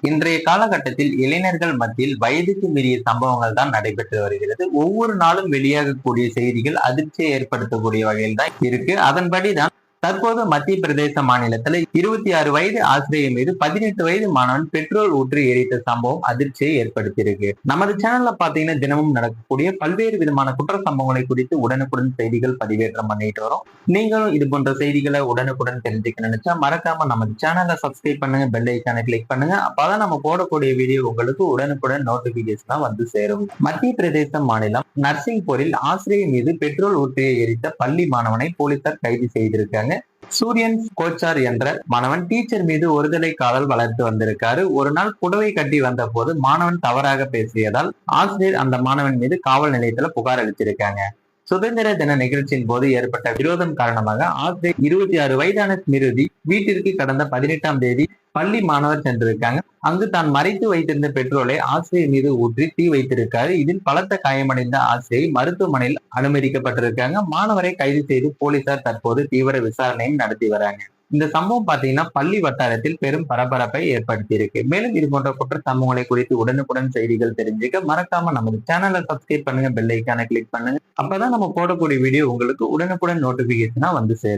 இன்றைய காலகட்டத்தில் இளைஞர்கள் மத்தியில் வயதுக்கு மீறிய சம்பவங்கள் தான் நடைபெற்று வருகிறது. ஒவ்வொரு நாளும் வெளியாகக்கூடிய செய்திகள் அதிர்ச்சியை ஏற்படுத்தக்கூடிய வகையில் தான் இருக்கு. அதன்படிதான் தற்போது மத்திய பிரதேச மாநிலத்துல 26 வயது ஆசிரியர் மீது 18 வயது மாணவன் பெட்ரோல் ஊற்றி எரித்த சம்பவம் அதிர்ச்சியை ஏற்படுத்தியிருக்கு. நமது சேனல்ல பாத்தீங்கன்னா தினமும் நடக்கக்கூடிய பல்வேறு விதமான குற்ற சம்பவங்களை குறித்து உடனுக்குடன் செய்திகள் பதிவேற்றம் பண்ணிட்டு வரோம். நீங்களும் இது போன்ற செய்திகளை உடனுக்குடன் தெரிஞ்சுக்க நினைச்சா மறக்காம நமது சேனலை சப்ஸ்கிரைப் பண்ணுங்க, பெல் ஐக்கானை கிளிக் பண்ணுங்க. அப்பதான் நம்ம போடக்கூடிய வீடியோ உங்களுக்கு உடனுக்குடன் நோட்டிபிகேஷன் வந்து சேரும். மத்திய பிரதேச மாநிலம் நர்சிங்பூரில் ஆசிரியர் மீது பெட்ரோல் ஊற்றி எரித்த பள்ளி மாணவனை போலீசார் கைது செய்திருக்காங்க. சூரியன் கோச்சார் என்ற மாணவன் டீச்சர் மீது ஒருதலை காதல் வளர்த்து வந்திருக்காரு. ஒரு நாள் புடவை கட்டி வந்த போது மாணவன் தவறாக பேசியதால் ஆசிரியர் அந்த மாணவன் மீது காவல் நிலையத்துல புகார் அளிச்சிருக்காங்க. சுதந்திர தின நிகழ்ச்சியின் போது ஏற்பட்ட விரோதம் காரணமாக ஆசிரியர் 26 வயதான ஸ்மிருதி வீட்டிற்கு கடந்த 18ஆம் தேதி பள்ளி மாணவர் சென்றிருக்காங்க. அங்கு தான் மறைத்து வைத்திருந்த பெட்ரோலை ஆசிரியர் மீது ஊற்றி தீ வைத்திருக்காரு. இதில் பலத்த காயமடைந்த ஆசிரியை மருத்துவமனையில் அனுமதிக்கப்பட்டிருக்காங்க. மாணவரை கைது செய்து போலீசார் தற்போது தீவிர விசாரணையும் நடத்தி வராங்க. இந்த சம்பவம் பாத்தீங்கன்னா பள்ளி வட்டாரத்தில் பெரும் பரபரப்பை ஏற்படுத்தி இருக்கு. மேலும் இது போன்ற குற்ற சம்பவங்களை குறித்து உடனுக்குடன் செய்திகள் தெரிஞ்சுக்க மறக்காம நமது சேனலை சப்ஸ்கிரைப் பண்ணுங்க, பெல் ஐக்கானை கிளிக் பண்ணுங்க. அப்பதான் நம்ம போடக்கூடிய வீடியோ உங்களுக்கு உடனுக்குடன் நோட்டிபிகேஷனா வந்து சேரும்.